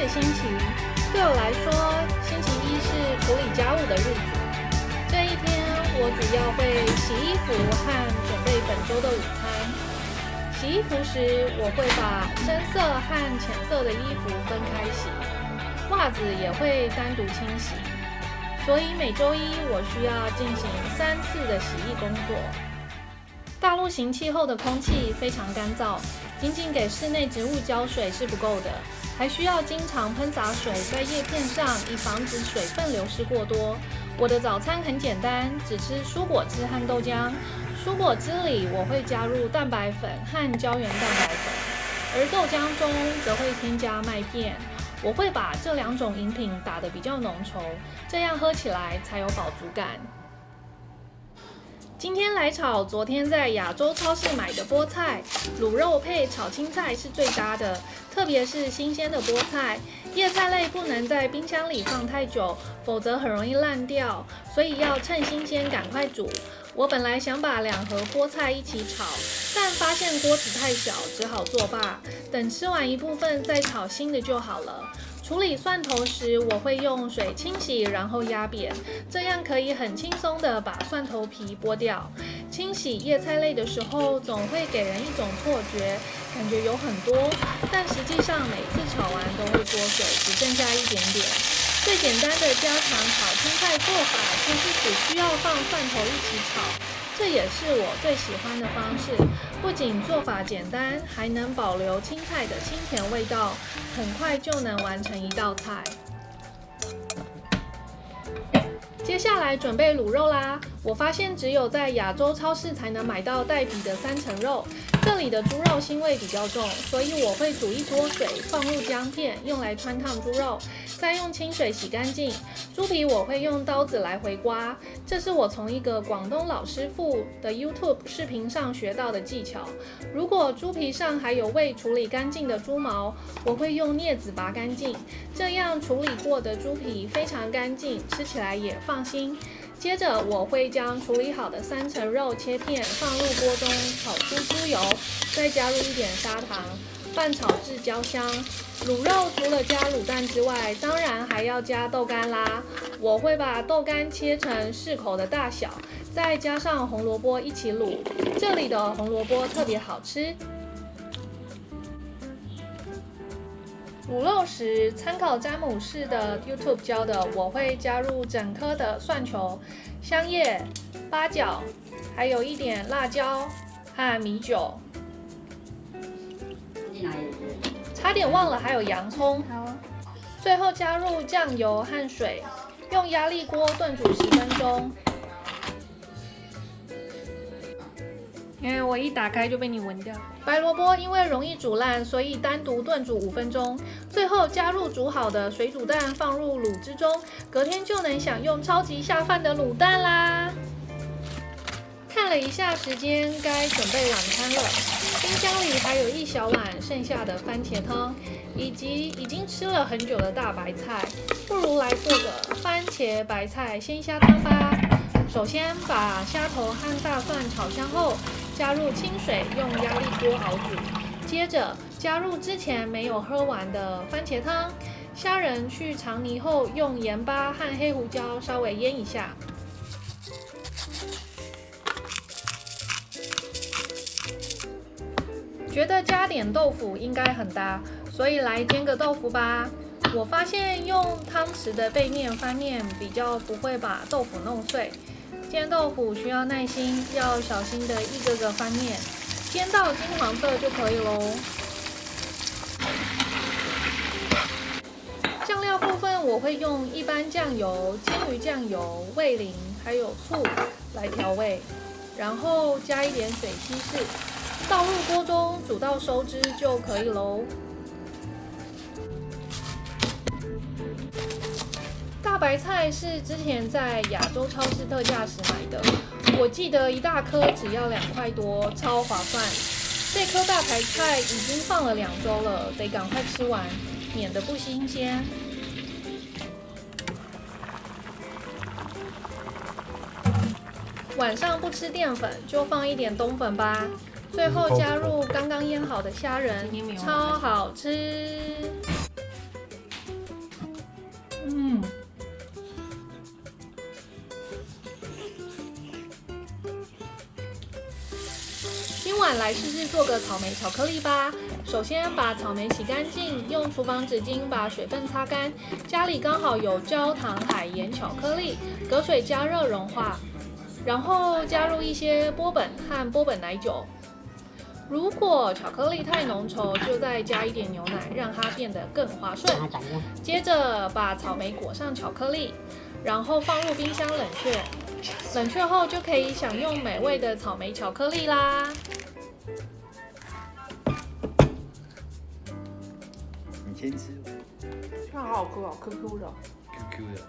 日星期，对我来说，星期一是处理家务的日子。这一天，我主要会洗衣服和准备本周的午餐。洗衣服时，我会把深色和浅色的衣服分开洗，袜子也会单独清洗。所以每周一我需要进行3次的洗衣工作。大陆型气候的空气非常干燥，仅仅给室内植物浇水是不够的，还需要经常喷洒水在叶片上，以防止水分流失过多。我的早餐很简单，只吃蔬果汁和豆浆。蔬果汁里我会加入蛋白粉和胶原蛋白粉，而豆浆中则会添加麦片。我会把这2种饮品打得比较浓稠，这样喝起来才有饱足感。今天来炒昨天在亚洲超市买的菠菜，卤肉配炒青菜是最搭的，特别是新鲜的菠菜。叶菜类不能在冰箱里放太久，否则很容易烂掉，所以要趁新鲜赶快煮。我本来想把2盒菠菜一起炒，但发现锅子太小，只好作罢。等吃完一部分再炒新的就好了。处理蒜头时，我会用水清洗，然后压扁，这样可以很轻松地把蒜头皮剥掉。清洗叶菜类的时候，总会给人一种错觉，感觉有很多，但实际上每次炒完都会缩水，只剩下一点点。最简单的家常炒青菜做法，就是只需要放蒜头一起炒，这也是我最喜欢的方式。不仅做法简单，还能保留青菜的清甜味道，很快就能完成一道菜。接下来准备卤肉啦！我发现只有在亚洲超市才能买到带皮的3层肉，这里的猪肉腥味比较重，所以我会煮一锅水，放入姜片，用来汆烫猪肉，再用清水洗干净。猪皮我会用刀子来回刮，这是我从一个广东老师傅的 YouTube 视频上学到的技巧。如果猪皮上还有未处理干净的猪毛，我会用镊子拔干净，这样处理过的猪皮非常干净，吃起来也放心。接着我会将处理好的3层肉切片放入锅中炒出猪油，再加入一点砂糖，拌炒至焦香。卤肉除了加卤蛋之外，当然还要加豆干啦。我会把豆干切成适口的大小，再加上红萝卜一起卤，这里的红萝卜特别好吃。卤肉时，参考詹姆士的 YouTube 教的，我会加入整颗的蒜球、香叶、八角，还有一点辣椒和米酒。差点忘了还有洋葱。最后加入酱油和水，用压力锅炖煮10分钟。因为我一打开就被你闻掉。白萝卜因为容易煮烂，所以单独炖煮5分钟。最后加入煮好的水煮蛋放入卤汁中，隔天就能享用超级下饭的卤蛋啦。看了一下时间，该准备晚餐了。冰箱里还有1小碗剩下的番茄汤，以及已经吃了很久的大白菜，不如来做个番茄白菜鲜虾汤吧。首先把虾头和大蒜炒香后，加入清水，用压力锅熬煮。接着加入之前没有喝完的番茄汤，虾仁去肠泥后，用盐巴和黑胡椒稍微腌一下。觉得加点豆腐应该很搭，所以来煎个豆腐吧。我发现用汤匙的背面翻面比较不会把豆腐弄碎。煎豆腐需要耐心，要小心的一个个翻面，煎到金黄色就可以咯。酱料部分我会用一般酱油、煎鱼酱油、味淋还有醋来调味，然后加一点水稀释，倒入锅中煮到收汁就可以咯。大白菜是之前在亚洲超市特价时买的，我记得1大颗只要2块多，超划算。这颗大白菜已经放了2周了，得赶快吃完，免得不新鲜。晚上不吃淀粉，就放一点冬粉吧。最后加入刚刚腌好的虾仁，超好吃。今晚来试试做个草莓巧克力吧。首先把草莓洗干净，用厨房纸巾把水分擦干。家里刚好有焦糖海盐巧克力，隔水加热融化，然后加入一些波本和波本奶酒。如果巧克力太浓稠，就再加一点牛奶，让它变得更滑顺。接着把草莓裹上巧克力，然后放入冰箱冷却。冷却后就可以享用美味的草莓巧克力啦。你先吃。它好好吃哦 ，QQ 的。QQ 的。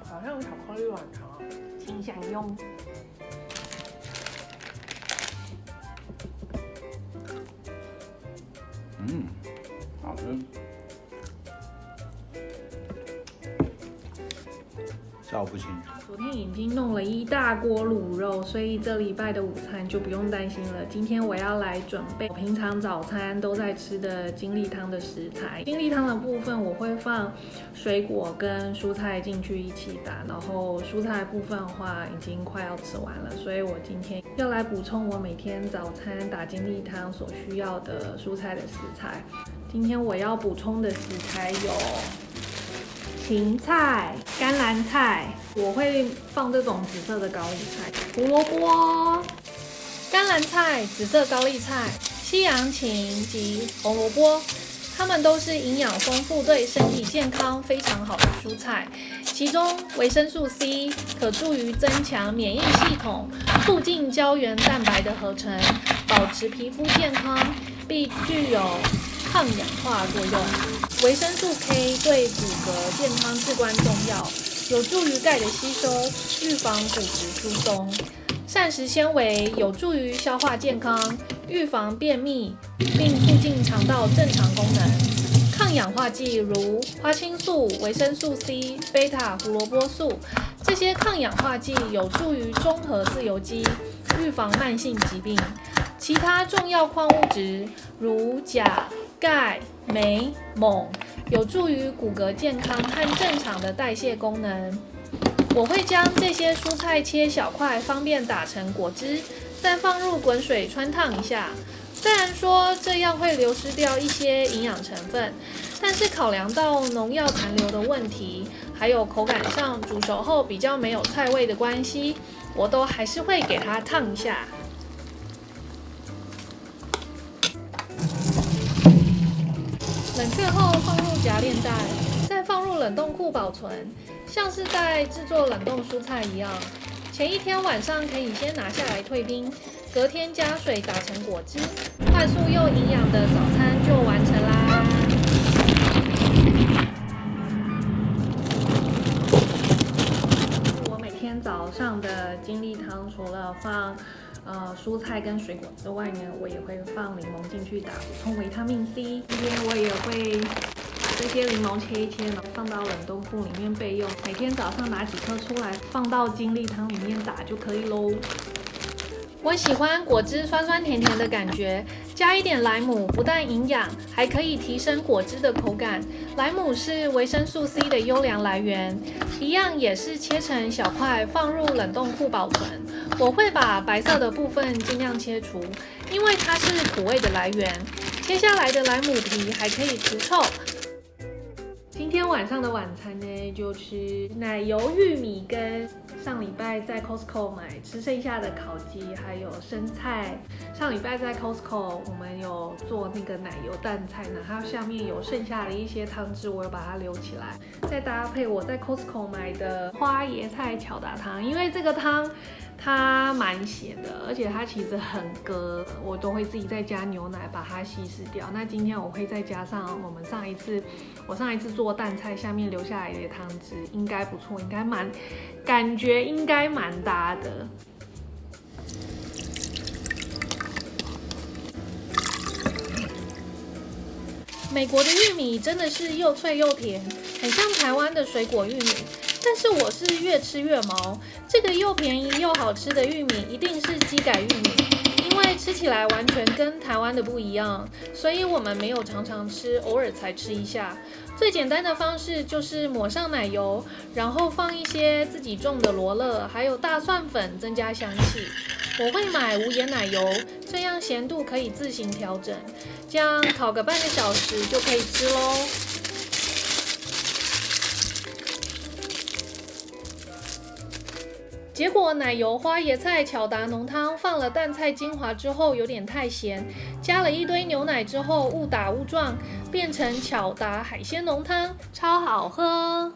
好像巧克力软糖，请享用。好吃。笑不清楚。昨天已经弄了一大锅卤肉，所以这礼拜的午餐就不用担心了。今天我要来准备我平常早餐都在吃的精力汤的食材。精力汤的部分我会放水果跟蔬菜进去一起打，然后蔬菜部分的话已经快要吃完了，所以我今天要来补充我每天早餐打精力汤所需要的蔬菜的食材。今天我要补充的食材有芹菜、甘蓝菜，我会放这种紫色的高丽菜、胡萝卜、甘蓝菜、紫色高丽菜、西洋芹及红萝卜，它们都是营养丰富、对身体健康非常好的蔬菜。其中维生素 C 可助于增强免疫系统，促进胶原蛋白的合成，保持皮肤健康，并具有抗氧化作用。维生素 K 对骨骼健康至关重要，有助于钙的吸收，预防骨质疏松。膳食纤维有助于消化健康，预防便秘，并促进肠道正常功能。抗氧化剂如花青素、维生素 C、贝塔胡萝卜素，这些抗氧化剂有助于中和自由基，预防慢性疾病。其他重要矿物质如钾、钙、镁、锰，有助于骨骼健康和正常的代谢功能。我会将这些蔬菜切小块，方便打成果汁，再放入滚水汆烫一下。虽然说这样会流失掉一些营养成分，但是考量到农药残留的问题，还有口感上煮熟后比较没有菜味的关系，我都还是会给它烫一下。冷却后放入夹链袋，再放入冷冻库保存，像是在制作冷冻蔬菜一样。前一天晚上可以先拿下来退冰，隔天加水打成果汁，快速又营养的早餐就完成啦。我每天早上的精力汤除了放蔬菜跟水果之外呢，我也会放柠檬进去打，补充维他命 C。今天我也会把这些柠檬切一切，然后放到冷冻库里面备用。每天早上拿几颗出来，放到精力汤里面打就可以喽。我喜欢果汁酸酸甜甜的感觉，加一点莱姆，不但营养，还可以提升果汁的口感。莱姆是维生素 C 的优良来源，一样也是切成小块，放入冷冻库保存。我会把白色的部分尽量切除，因为它是苦味的来源。切下来的莱姆皮还可以除臭。今天晚上的晚餐呢，就吃奶油玉米跟上礼拜在 Costco 买吃剩下的烤鸡，还有生菜。上礼拜在 Costco 我们有做那个奶油蛋菜呢，它下面有剩下的一些汤汁，我有把它留起来，再搭配我在 Costco 买的花椰菜巧达汤，因为这个汤它蛮咸的，而且它其实很隔，我都会自己再加牛奶把它稀释掉。那今天我会再加上我上一次做蛋菜下面留下来的汤汁，应该不错，感觉应该蛮搭的。美国的玉米真的是又脆又甜，很像台湾的水果玉米。但是我是越吃越毛，这个又便宜又好吃的玉米一定是基改玉米，因为为吃起来完全跟台湾的不一样，所以我们没有常常吃，偶尔才吃一下。最简单的方式就是抹上奶油，然后放一些自己种的罗勒，还有大蒜粉，增加香气。我会买无盐奶油，这样咸度可以自行调整。这样烤个半个小时就可以吃喽。结果奶油花椰菜巧达浓汤放了淡菜精华之后有点太咸，加了一堆牛奶之后误打误撞变成巧达海鲜浓汤，超好喝。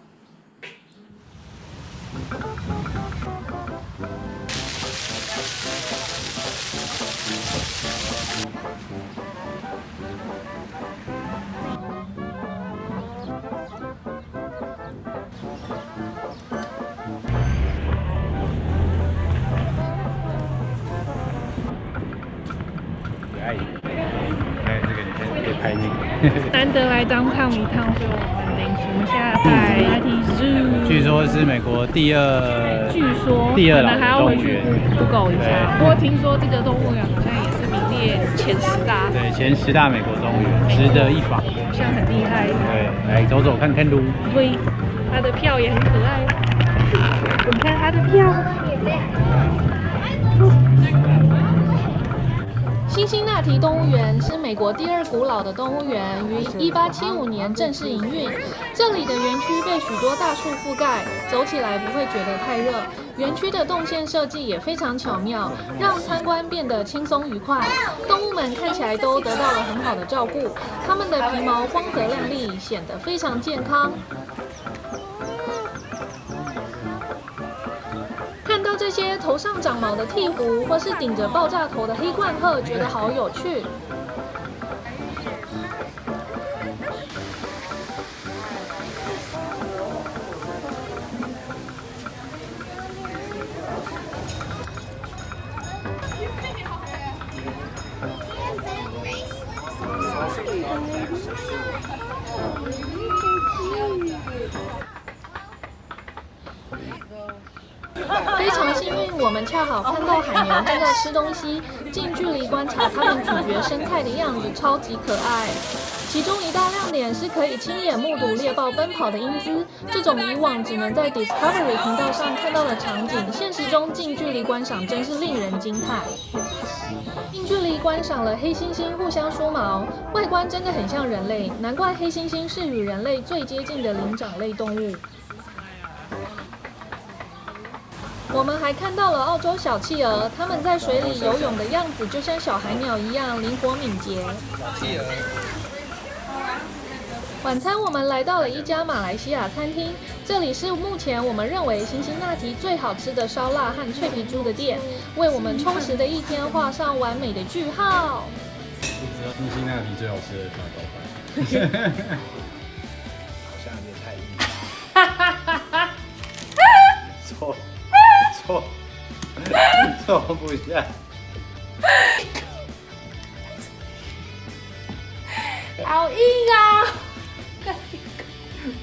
这个你先拍那个。难得来downtown一趟，所以我们现在在 IT Zoo。据说是美国第二老可能还要回去的动物园。Google 一下。不过听说这个动物园好像也是名列前10大。对，前10大美国动物园，值得一访。好像很厉害。对，来走走看看路。对，它的票也很可爱。你看它的票。辛辛那提动物园是美国第2古老的动物园，于1875年正式营运。这里的园区被许多大树覆盖，走起来不会觉得太热。园区的动线设计也非常巧妙，让参观变得轻松愉快。动物们看起来都得到了很好的照顾，它们的皮毛光泽亮丽，显得非常健康。看到这些头上长毛的鹈鹕，或是顶着爆炸头的黑冠鹤，觉得好有趣。非常幸运，我们恰好看到海牛正在吃东西，近距离观察它们咀嚼生菜的样子，超级可爱。其中一大亮点是可以亲眼目睹猎豹奔跑的英姿，这种以往只能在 Discovery 频道上看到的场景，现实中近距离观赏真是令人惊叹。近距离观赏了黑猩猩互相梳毛，外观真的很像人类，难怪黑猩猩是与人类最接近的灵长类动物。我们还看到了澳洲小企鹅，它们在水里游泳的样子就像小海鸟一样灵活敏捷。企鹅。晚餐我们来到了一家马来西亚餐厅，这里是目前我们认为辛辛那提最好吃的烧腊和脆皮猪的店，为我们充实的一天画上完美的句号。不知道辛辛那提最好吃的大包饭。好像有点太硬。错不下。好硬啊！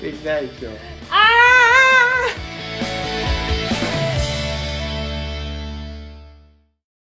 冰太久。啊！